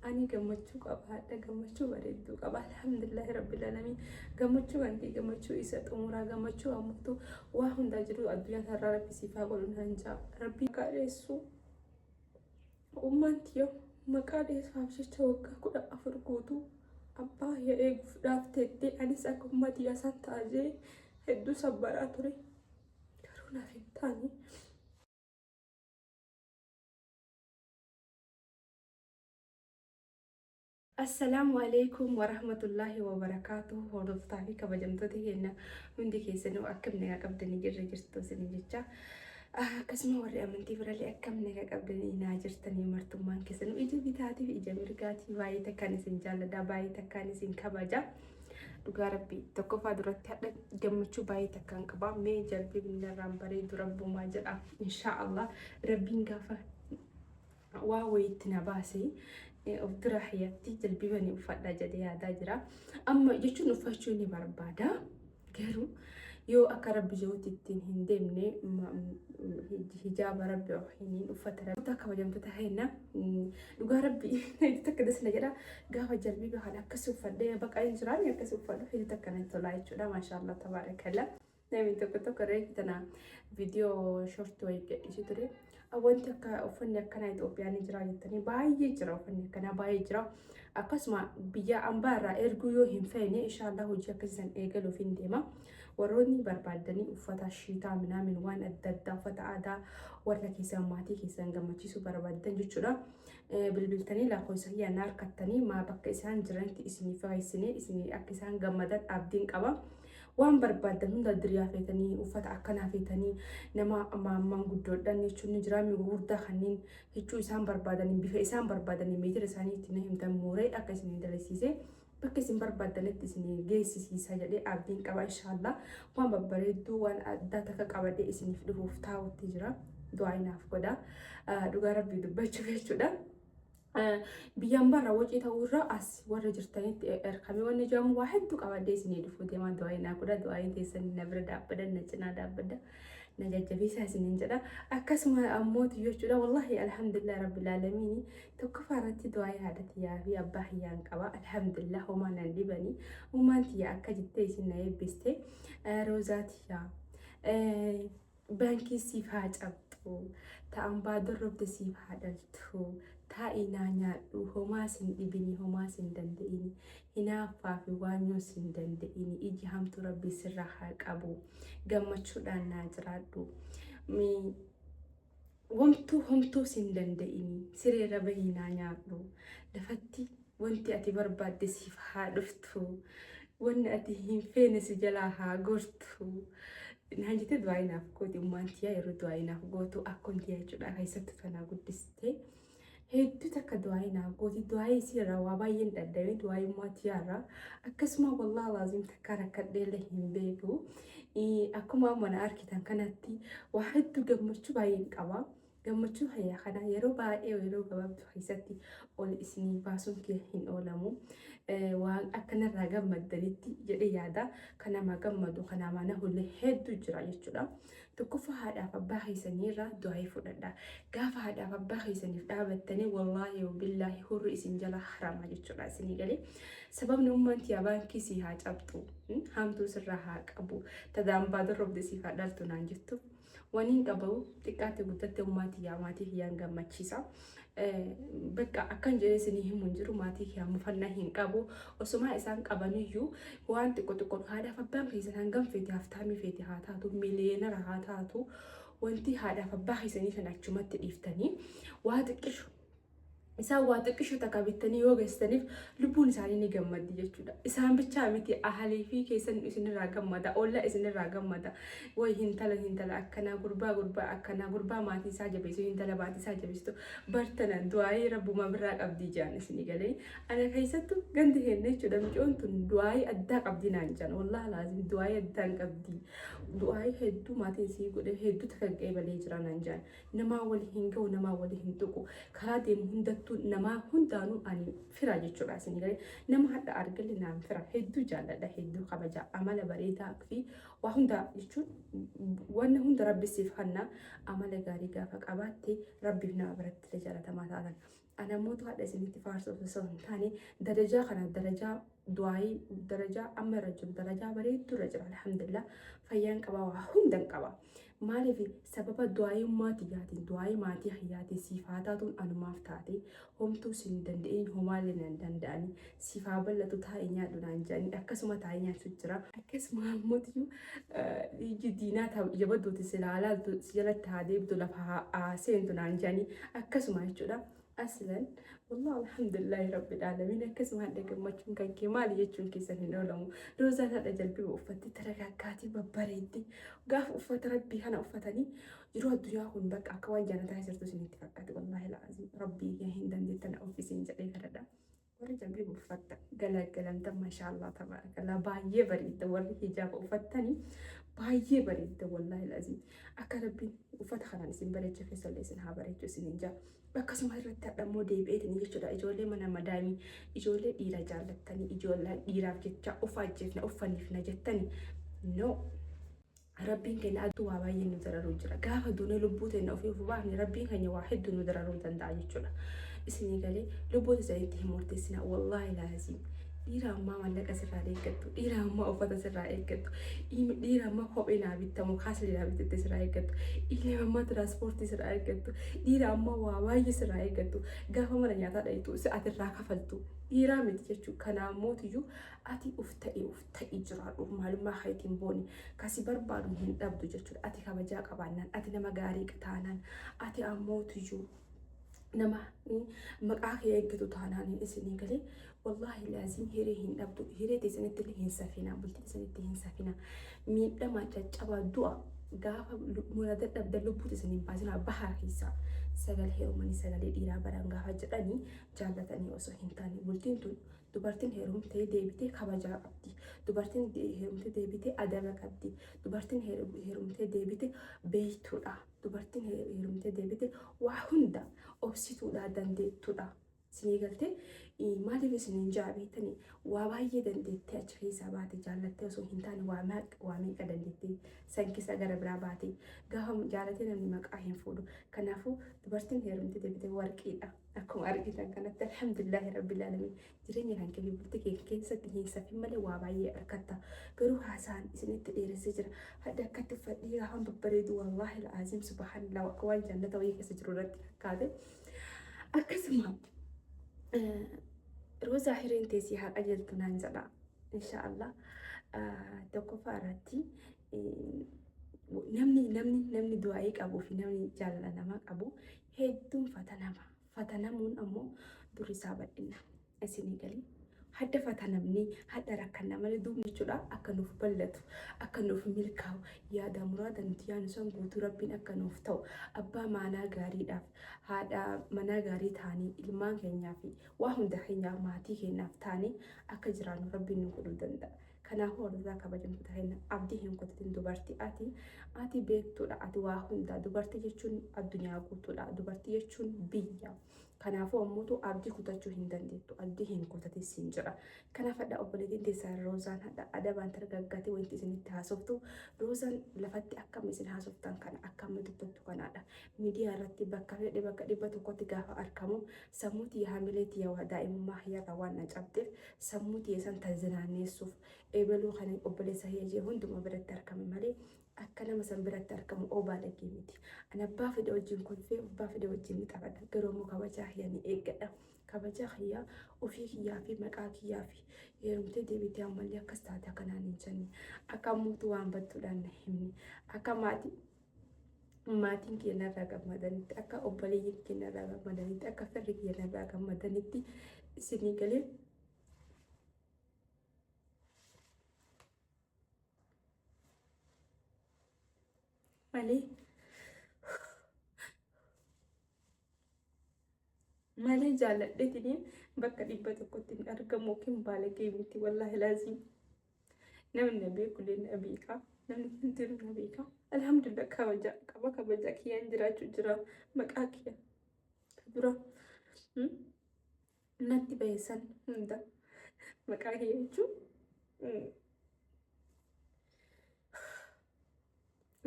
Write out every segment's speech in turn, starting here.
أني قمتشو قبها قمتشو بريدو قبها الحمد لله رب العالمين قمتشو عندي قمتشو إسات أمورا قمتشو أمورتو واحد داجرو الدنيا ترى ربي سيفا قولون هنجا ربي قاريسو أمانتيو ما قاريس فامشي توقع كل أفرقوتو أبا يا إيق فدافتي أنيس أكو ماتي أسان تاجي هدو سبراتوري كارونا فيتاني السلام عليكم ورحمة الله وبركاته هردفتها في كبجمتوتي هنا هندي كيسنو أكمني قبدني جرى جرتو سنجتشا كسمة وري أمنتي برالي أكمني قبدني ناجرتني مرتمان كيسنو إجا بتاتي في إجا مرقاتي باي تكاني سنجالة دا باي تكاني سنكبجا dhugaa rabbii tokkoffaa duratti hadha gammachuu baay'ee takkaan qaba mee jalbii binnarraan bareedu rabbumaa jedha inshaallah rabbiin gaafa waa wayitti na baasee of dura hayyaatti jalbii bani uffadha jedhee yaadaa jira amma jechuun uffachuu ni barbaada garuu yoo akka rabbi jirutti ittiin hin deemne hijaaba rabbi ohiniin uffata rabbi akka kabajamtoota hayna dhugaa rabbi takka dasna jedha gaafa jalbii bahan akkas uffadhee baqa hin jiraan akkas uffadhu hidhi takka nan tolaa jechuudha maashaallah tabaarakalla namni tokko reekitana viidiyoo shortii wayii gadhiisu ture wanti akka uffanni akkana Itoophiyaan jira jettanii baay'ee jira uffanni akkana baay'ee jira akkasuma biyya ambaarraa erguu yoo hin feene inshaallah hojii akkasisan eegaluuf hin deema warroonni barbaadanii uffata shiitaa minaamin waan adda addaa uffata aadaa warra keessan maatii keessan gammachiisuu barbaadan jechuudha bilbiltanii lakkoofsa hiyyaan harkattanii maa bakka isaan jiranitti isinii fayyisanii isinii akka isaan gammadan abdiin qaba waan barbaadan hunda diriyaa feetanii uffata akkanaa feetanii nama ammaan guddoodhaan jechuun jira gurgurtaa kanneen jechuu isaan barbaadanii bifa isaan barbaadanii meetira isaanii ittiin himtan muuree akka isin dalasiisee bakka isin barbaadanitti isin geessisiisa jedhee abdiin qaba inshaallah waan babbareedduu waan addaa takka qabadee isiniif dhufuuf taa'utti jira du'aa inaaf godha dhugaa rabbii dubbachuuf jechuudha. Biyyaan barra wajii ta'urra as warra jirtanitti erkamee wanni jedhamu waa hedduu qabadee isinii dhufu deemaa du'aa inaa godha du'aa in teessan na bira dhaabbada na cinaa dhaabbada na jajjabeessaa isiniin jedha akkasuma ammooti jechuudha wallahi alhamdulillah rabbil aalamiin tokkoffaa irratti du'aa yaadatiyaa fi abbaa hiyyaan qaba alhamdulillah homaa nan dhibanii uumaan tiyya akka jettee isin na eebbiste roozaatiyaa baankii siif haa cabxu ta'an baadorrobde siif haa dhaltu taa'ii naa nyaadhu homaa sin dhibini homaa sin danda'ini hinaaffaa fi waanyoo sin danda'ini iji hamtu rabbi sirra haa qabu gammachuudhaan naa jiraadhu homtuu sin danda'ini sireera bahii naa nyaadhu lafatti wanti ati barbaadde siif haa dhuftu wanni ati hin feene si jalaa haa gortu naan jette du'aa inaaf gooti ummaantiyaa yeroo du'aa inaaf gootu akkontiyaa jechuudha keessatti tanaa guddiste hedduu takka du'aa inaaf gooti du'aa isiirraa waa baay'een dhaddamee du'aa ummaatiyaarraa akkasuma wallaahi laazim takka rakkadheellee hin beeku akkuma mana arkitan kanatti waa hedduu gammachuu baay'een qaba. Gammachuu hayyaa kana yeroo baay'ee yeroo gabaabduu keessatti ol isinii baasuun kee hin oolamu waan akkanarraa gammaddanitti jedhee yaada kanama gammadu kanama na hulle hedduu jira jechuudha tokkoffaa haadhaaf abbaa keessaniirraa du'aa fudhadha gaafa haadhaaf abbaa keessaniif dhaabattanii wallaahi billaahi hurri isin jala harama jechuudha isinii galee sababni ummanti baankii si haa cabxu hamtuu sirraa haa qabu tadaambaa dorrobde siif haa dhaltu naan jettu waniin qabu xiqqaatti guddatte maatii hiyyaan gammachiisa bakka akkan jedhee isinii himuun jiru maatii hiyyaan mufannaa hin qabu osuma isaan qabaniyyuu waan xiqqoo haadhaaf abbaan keessan hangam feete haftaamii feete haa taatu miliyoonara haa taatu wanti haadhaaf abbaa keessanii kan achumatti dhiiftanii waa xiqqishu isaan waa xiqqishu takka bittanii yoo geessaniif lubbuun isaanii ni gammaddi jechuudha. Isaan bichaa miti ahalii fi keessan isinirraa gammada olla isinirraa gammada way hintala akkanaa gurbaa akkanaa gurbaa maatii isaa jabeessu hintala maatii isaa jabeessu bartana du'aayii rabbuma birraa qabdii jaan isinii galee ana keessattu gandi henne jechuudha micoon tun du'aayii addaa qabdii naan jaan wallahi laazim du'aayii addaan qabdii du'aayii hedduu maatiin isii godhe hedduu takka qeebalee jira naan jaan namaa wali hin ga'u namaa wali hin tuqu karaa deemu hunda nama hundaanuu ani fira jechuudha isin galee nama hadda argalle naan fira hedduu jaalladha hedduu kabaja amala bareedaa fi waa hunda jechuun wanna hunda rabbi siif hanna amala gaarii gaafa qabaatte rabbiif nama biratti jaalatamaa taatan أنا موت هذا سنتي فارسو في سون ثاني درجة خنا درجة دعائي درجة أما رجل درجة بريد رجل الحمد لله فيان كبا وهم دن كبا مالي في سبب دعائي ما تياتي دعائي ما تياتي صفاتات أنا ما فتاتي هم تو سندندين هما لندن داني صفة بلا تتاينيا دونان جاني أكسما تاينيا سجرا أكسما موتيو يجي ديناتها يبدو تسلالات سجلت هذه بدو لفها سين دونان جاني أكسما يجودا أصلا والله الحمد لله رب العالمين أكسم هذا قمتشون كان كمال يجون كيسن نولمو روزان هذا جلبي وفتي ترى كاتي ببريدي قاف وفت ربي أنا وفتني يروح الدنيا هون بك أكوان جانا تحسر تسني تفكرت والله العظيم ربي يا هندن دي تنا أوفيسين جاي كذا ورا جلبي وفت قال كلام تم ما شاء الله تبارك الله باي بريد ورا حجاب وفتني باي بريد والله العظيم أكربي وفت خلاني نسين بريد في سلة سنها بريد سنين جا akkasuma irratti hadhammoo deebi'eetini jechuudha ijoollee mana madaamii ijoollee dhiira jaallattanii ijoollee dhiiraaf jecha of ajjeefna uffannifna jettanii no rabbiin keenya aduu waa baay'ee nu dararuu jira gaafa duunee lubbuu teenya ofii of baafne rabbiin keenya waa hedduu nu dararuu danda'a jechuudha isinii galee lubbuu isaaniitti hin murteessina wallaahi laazim dhiira ammaa mallaqa sirraa eeggattu dhiira ammaa uffata sirraa eeggattu dhiira ammaa kophee naa bittamu kaasli naa bittatte sirraa eeggattu illee ammaa tiraanspoortii sirraa eeggattu dhiira ammaa waa baay'ee sirraa eeggattu gaafa mana nyaataa dhayitu sa'aatirraa kafaltu dhiiraa miti jechuudha kanaan mootiyyuu ati uf ta'ii jiraadhu maalummaa hayitiin booni kasi barbaadu hin dhabdu jechuudha ati kabajaa qabaannaan ati nama gaarii taanaan ati ammootiyyuu nama maqaa kee eeggatu taanaan isinii galee wallaahi laazim hiree hin dhabdu hiree teessanitti illee hin safina bultii teessanitti hin safina miidhama caccabaa du'a gaafa mura dadhabda lubbuu teessanii hin baasina bahaa keessaa sagalee heerumanii sagalee dhiiraa baran gaafa jedhanii jaallatanii osoo hin taane bultiin tun dubartiin heerumtee deebitee kabajaa qabdi dubartiin heerumtee deebitee adaba qabdi dubartiin heerumtee deebitee beektuudha dubartiin heerumtee deebitee waa hunda obsituudha dandeettuudha sinii galtee maaliif isiniin jaabeetanii waa baay'ee dandeettee achi keessaa baate jaallattee osoo hin taane waa meeqa dandeettee sankisa gara biraa baate gaafa jaalatee namni maqaa hin fuudhu kanaafuu dubartiin heerumtee deebitee warqiidha akkuma argitan kanatti alhamdulillahi rabbil alamin jireenya kan kee bultii kee keessatti hin safin malee waa baay'ee argatta garuu haasaan isinitti dheeressee jira hadda akkatti uffadhii gaafa babbareedu wallaahi al'aazim subhanallah akka waan jannata wayii keessa jiru irratti fakkaate akkasuma روزا حيرين تيسي ها أجل تنانزلا إن شاء الله تقفى راتي نمني دعائك أبو في نمني جالنا نمك أبو هيدون فتنمون أمو دوري سابر إنا أسيني قلي hadda fatanamni hadda rakkanamani dubni jechuudha akka nuuf bal'atu akka nuuf milkaa'u yaada muraada nuti yaanu san guutuu rabbiin akka nuuf ta'u abbaa manaa gaariidhaaf haadha manaa gaarii ta'anii ilmaan keenyaa fi waa hunda keenyaaf maatii keenyaaf ta'anii akka jiraannu rabbiin nu godhuu danda'a. Kanaafuu warra kabajamtu ta'een abdii hin kutatin dubartii ati beektuudha ati waa hunda dubartii jechuun addunyaa guutuudha dubartii jechuun biyya. Kanaafuu ammoo abdii kutachuu hin dandeettu abdii hin kutatin siin jira. Kanaaf hadda obboleettiin teessaa Roozaan hadda adabaan targaggaatee wanti isinitti haasoftu Roozaan lafatti akkam isin haasoftan kana akkam dubbattu kanaadha. Miidiyaa irratti bakka fedhe bakka dhibba tokkotti gaafa argamu sammuutii haamileetii yaa daa'imummaa hiyyaata waan na cabdeef sammuutii san tazinaanneessuuf eebaluu kan obboleessa hiyyee hunduma biratti argame malee akka nama san biratti argamu obaa lagee miti. Ana abbaa fedhe wajjin kolfee abbaa fedhe wajjin ni taphadha. Garuu immoo kabajaa hiyyaa ni eeggadha. Kabajaa hiyyaa ofii kiyyaa fi maqaa kiyyaa fi heerumtee deebitee ammallee akkas taate akkanaan hin jenne. Akka muutu waan badduudhaan na himne. Akka maatiin keenyarraa gammadanitti akka obboleeyyiin keenyarraa gammadanitti akka firri keenyarraa gammadanitti isinii galee malee jaalladheetiniin bakka dhibba tokkotti hin argamu yookiin baalagee miti wallaahi laazim namni na beekullee na beeka namni hundinuu na beeka alhamdulillah kabaja kiyyaan jiraachuu jira maqaa kiyya dura natti baheessan hunda maqaa kiyya jechuun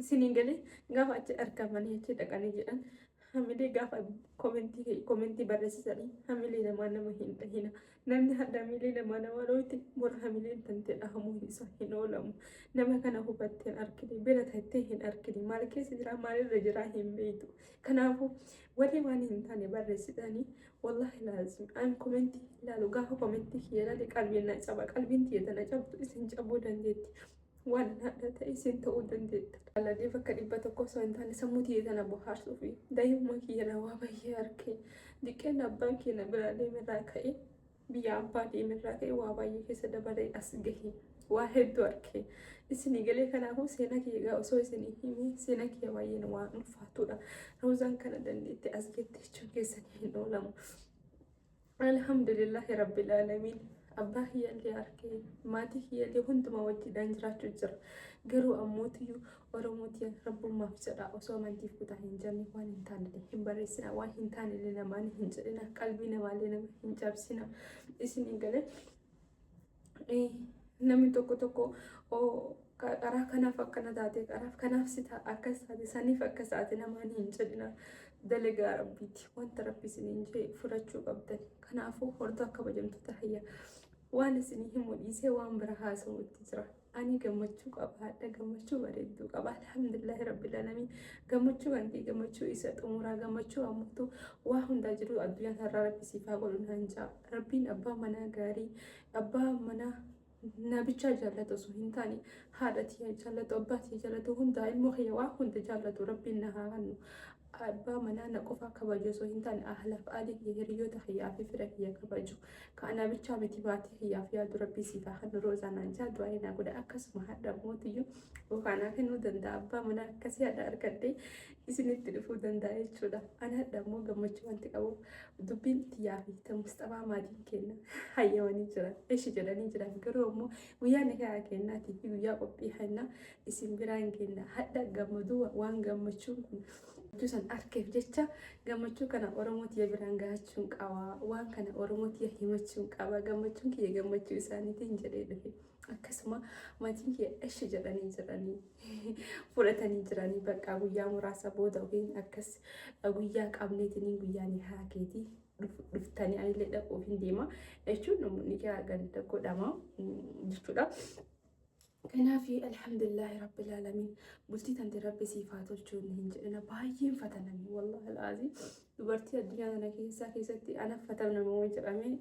isinii galee gaafa achi argamanii achi dhaqanii jedhan hamilee gaafa komentii barreessisanii hamilee namaa nama hin dhahina. Namni hadda hamilee namaa dhooyti bora hamileen tantee dhahamuun isaa hin oolamu. Nama kana hubattee hin argine bira tattee hin argine maal keessa jira maalirra jira hin beektu. Kanaafuu warri waan hin taane barreessitanii wallahi laazim an komentii ilaalu gaafa komentii kiyyaadhaan qalbiin na caba qalbiin tiyyatana cabdu isin cabuu dandeetti. Waan haadha ta'e isin ta'uu dandeetta. Alladee bakka 100 osoo hin taane sammuu tiyyatana bohaarsuu fi daa'imman kiyya waa baay'ee argee diqqeen abbaan kiyya biraa deemirraa ka'e biyya abbaa deemirraa ka'e waa baay'ee keessa dabalee as gahe waa hedduu argee isinii galee kanaafuu seenaa kiyya osoo isinii himee seenaa kiyya baay'ee waan ulfaatudha. Roozaan kana dandeetti as jette jechuun keessanii hin oolamu. Alhamdulillahi rabbil aalamiin. Abbaa kiyyaallee argee maatii kiyyaallee hundumaa wajjiidhaan jiraachuu jira. Garuu ammootiyyuu Oromootii rabbummaaf jedha osoo amantiif kutaa hin jenne waan hin taane hin barreessina waan hin taane namaan hin jedhina qalbii namaallee nama hin cabsina. Isin galee namni tokko karaa kanaaf akkana taate karaaf kanaaf si ta'a akkas taate saniif akkas taate namaan hin jedhina. Dalagaa rabbiiti wanta rabbi isiniin jee fudhachuu qabdan. Kanaafuu hordofaa kabajamtoota hayya waan isinii himu dhiisee waan bira haasa'uutti jira. Ani gammachuu qaba haadha gammachuu bareedduu qaba alhamdulillahi rabbil aalamiin. Gammachuu kan kee gammachuu isa xumuraa gammachuu ammoo waa hundaa jiru addunyaan har'a rabbi siif haa godhu naan ja'a. Rabbiin abbaa manaa gaarii abbaa manaa nabicha jaallatu osoo hin taane haadha tiyya jaallatu abbaa tiyya jaallatu hundaa ilmoo kiyya waa hunda jaallatu rabbiin na haa kennu. Abbaa manaa na qofa kabaju osoo hin taane ahlaaf aalii kiyya hiriyoota kiyyaa fi fira kiyya kabaju. Kana bichaa miti maatii kiyyaaf yaadu rabbii siif haa kennu roozaan jaa du'aa naa godha akkasuma haadha mootiyyuu ofaanaa kennuu danda'a. Abbaa manaa akkasii haadha argadhee isinitti dhufuu danda'a jechuudha. Ani haadha immoo gammachuu wanti qabuuf dubbiin tiyyaa fi Mustafa maatiin kenna hayyamanii jiran eeshi jedhanii jiran garuu immoo guyyaa nikaa kennaatii fi guyyaa qophii hannaa isin biraan kenna haadha gammaduu waan gammachuun kun juusan arkeef jecha gammachuu kana Oromootiya biraan gahachuun qaba waan kana Oromootiya himachuun qaba gammachuun kiyya gammachuu isaaniitiin jedhee dhufe akkasuma maatiin kiyya eeshi jedhanii jiranii fudhatanii jiranii bakka guyyaa muraasa booda ofiin akkas guyyaa qabneetiin guyyaa ni haakeetii dhuftanii anillee dhaquuf hin deema jechuun namoonni ganda godhama jechuudha. Kanaaf alhamdulillahi rabbil aalamiin bultii tante rabbi siif haa tolchuun hin jedhina baay'een fatananii wallahi al'aazii dubartii addunyaa kana keessatti ana fatanama jedhamee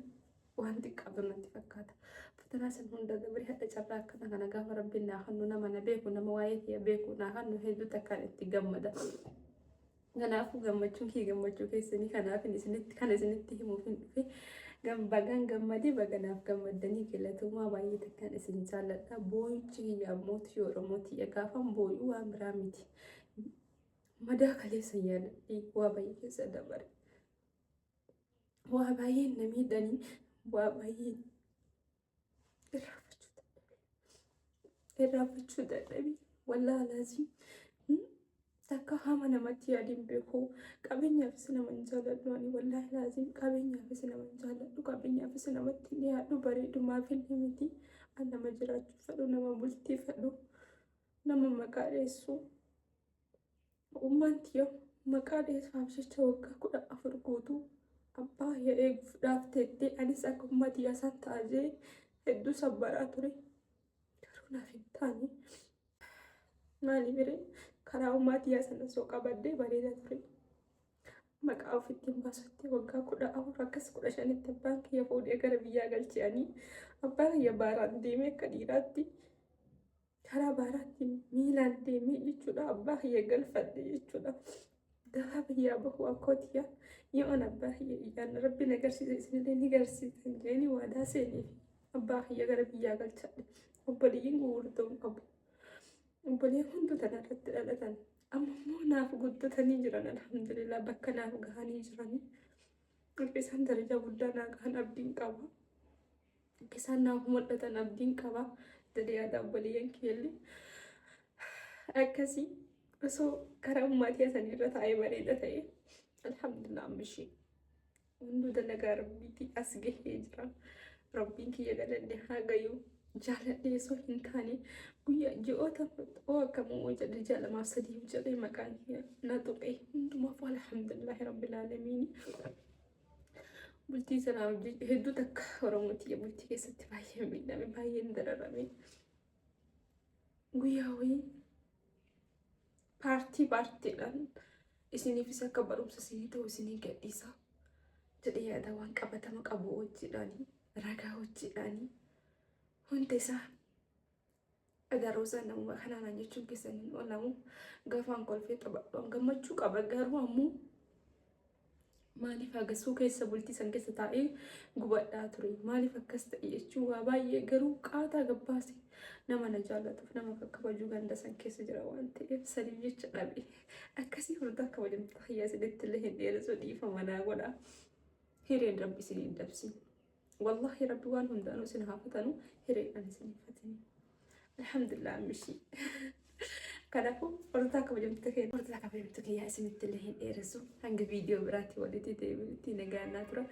waan xiqqaatu natti fakkaata. Fatanaa san hunda dabarii hadha carraa akkana kana gaafa rabbiin naa kennu nama na beeku nama waa'ee kiyya beeku naa kennu hedduu takkaan itti gammada. Kanaafuu gammachuun kiyya gammachuu keessanii kanaaf isinitti himuuf hin dhufe. Bagan gammadii baganaaf gammadanii galatumaa baay'ee takkaan isin jaalladha. Boo'ichi kiyya mootii Oromootii gaafan boo'uu waan biraa miti. Madaa kaleessa yaadadhii waa baay'ee keessa dabare. Waa baay'ee na miidhanii waa baay'ee irraanfachuu dadhabe. Wallaahi laazim takka hama namatti yaadiin beeku qabeenyaafis nama hin jaalladhu ani wallaahi laazim qabeenyaafis nama hin jaalladhu qabeenyaafis namatti hin yaaddu bareedumaaf illee miti an nama jiraachuu fedhu nama bultii fedhu nama maqaa dheessu ummanti maqaa dheessaaf jecha waggaa 14 guutuu abbaa eeguuf dhaafteettee anis akka ummati isaan taa'ee hedduu sabbaraa ture garuu naaf hin taane maali biree karaa ummati sana soo qabadde bareeda ture. Maqaa ofitti hin baasutti waggaa 14 akkas 15tti abbaan kiyya fuudhee gara biyyaa galcheanii abbaan kiyya baaraan deemee akka dhiiraatti karaa baaraatti miilaan deemee jechuudha abbaa kiyya galfadhe jechuudha. Dafaa biyyaa bahuu akkootiyaa yoon abbaa kiyya iyyaan rabbi agarsiise isinillee ni agarsiisan jeeni waadaa seeneef abbaa kiyya gara biyyaa galchadhe. Obboleeyyiin gurguddoon qabu. Obboleen hundi tanarratti dhalatan ammoo naaf guddatanii jiran alhamdulillah bakka naaf gahanii jiranii akka isaan darajaa guddaa naa gahan abdiin qaba akka isaan naaf mul'atan abdiin qaba jedhee yaada obboleeyyan keellee akkasii osoo karaa ummaatii sanirra taa'ee bareeda ta'e alhamdulillah ammishii hunduu dalagaa rabbiitii as gahee jira rabbiin kiyya galanne haa gayuu jaaladhee osoo hin taane guyyaa ji'oota akkamuu jedhe ji'a lamaaf sadiif jedhee maqaan na tuqe hundumaaf alhamdulillahi rabbil aalamiin. Bultii sanaa hedduu takka Oromooti bultii keessatti baay'ee miidhame baay'een dararame. Guyyaa wayii paartiidhaan isiniifis akka barumsa isinii ta'u isinii gadhiisa jedhee yaada waan qabatama qabu wajjidhaanii ragaa wajjidhaanii hundi isaa agaroosa nama kanaan jechuun keessaniin oolamu gaafaan kolfee taphadhu gammachuu qaba garuu ammoo maaliif agasuu keessa bultii san keessa taa'ee gubadhaa ture maaliif akkas ta'e jechuun waa baay'ee garuu qaataa gabbaase nama na jaallatuuf nama kakkabajuu ganda san keessa jira waan ta'eef sadiif jecha dhabe akkasii furdaa akka wajjin fayyaa siditti illee hin dheeressu dhiifama naa godha hireen rabbi isin hin dabsin wallahi rabbi waan hundaanuu isin haafatanu hireedhaan isin hin fatini alhamdulillah mishii kanaafuu furdaa akka wajjin kiyyaa isinitti illee hin dheeressu hanga viidiyoo biraatti walitti deebi'utti nagaannaa tura.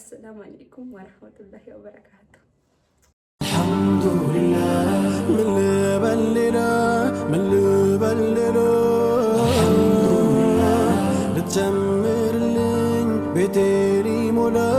Assalaamu alaikum warahmatullahi wabarakaatuh. من لبلنا الحمد لله لتمر لين بتيري مولا